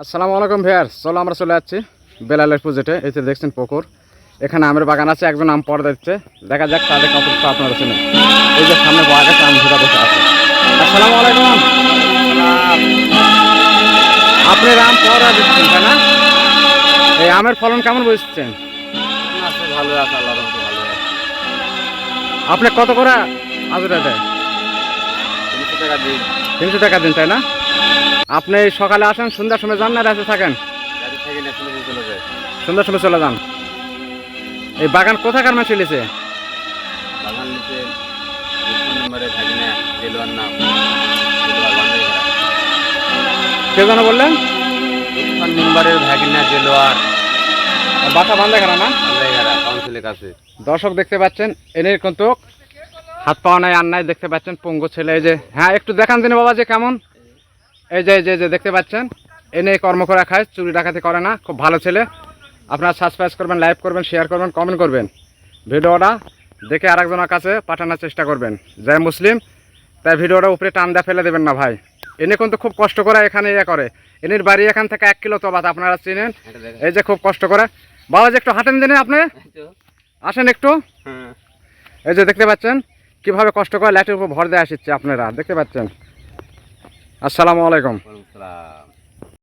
আসসালামু আলাইকুম ভাইয়ার, চলো আমরা চলে যাচ্ছি বেলালের পুজোতে। এই যে দেখছেন পুকুর, এখানে আমের বাগান আছে, একজন আম পর্দা দিচ্ছে, দেখা যাক তাদের কতটা আপনারা চেনেন। এই যে সামনে বাগানে আম ধরে বসে আছে। আসসালামু আলাইকুম। আপনি আম পর্দা দিচ্ছেন তাই না? এই আমের ফলন কেমন বুঝছেন? ভালো আছে, আল্লাহর রহমতে ভালো আছে। আপনি কত করে হাজিরা দেয়? 300 টাকা দিই। 300 টাকা দিন তাই না? আপনি সকালে আসেন, সন্ধ্যার সময় যান না রাতে থাকেন? গাড়ি থেকে না চলে চলে যায়। সন্ধ্যার সময় চলে যান। এই বাগান কোথাকার মাছ চলেছে? বাগান নিচে 2 নম্বরে ভাগিনা দেলোয়ার নাম দেলোয়ার বান্দাইঘাটা। কে যেন বললেন? 2 নম্বরের ভাগিনা দেলোয়ার বাসা বান্দাঘাটা না? বান্দাইঘাটা কাউন্সিলের কাছে। দর্শক দেখতে পাচ্ছেন, এনের কিন্তু হাত পাওয়া নাই আর নাই, দেখতে পাচ্ছেন পঙ্গু ছেলে। এই যে হ্যাঁ, একটু দেখান দিন বাবা যে কেমন। এই যে যে দেখতে পাচ্ছেন, এনে কর্ম করা খায়, চুরি ডাকাতি করে না, খুব ভালো ছেলে। আপনারা সাবস্ক্রাইব করবেন, লাইক করবেন, শেয়ার করবেন, কমেন্ট করবেন, ভিডিওটা দেখে আরেকজনের কাছে পাঠানোর চেষ্টা করবেন। জয় মুসলিম। তাই ভিডিওটা উপরে টান দিয়ে ফেলে দেবেন না ভাই। এনে কিন্তু খুব কষ্ট করে এখানে ইয়ে করে। এনের বাড়ি এখান থেকে 1 কিলো তবাত, আপনারা চিনেন। এই যে খুব কষ্ট করে বাবা, যে একটু হাঁটেন দিনে আপনি আসেন একটু। এই যে দেখতে পাচ্ছেন কিভাবে কষ্ট করে লাইটের উপর ভর দিয়ে আসছে, আপনারা দেখতে পাচ্ছেন। আসসালামু আলাইকুম।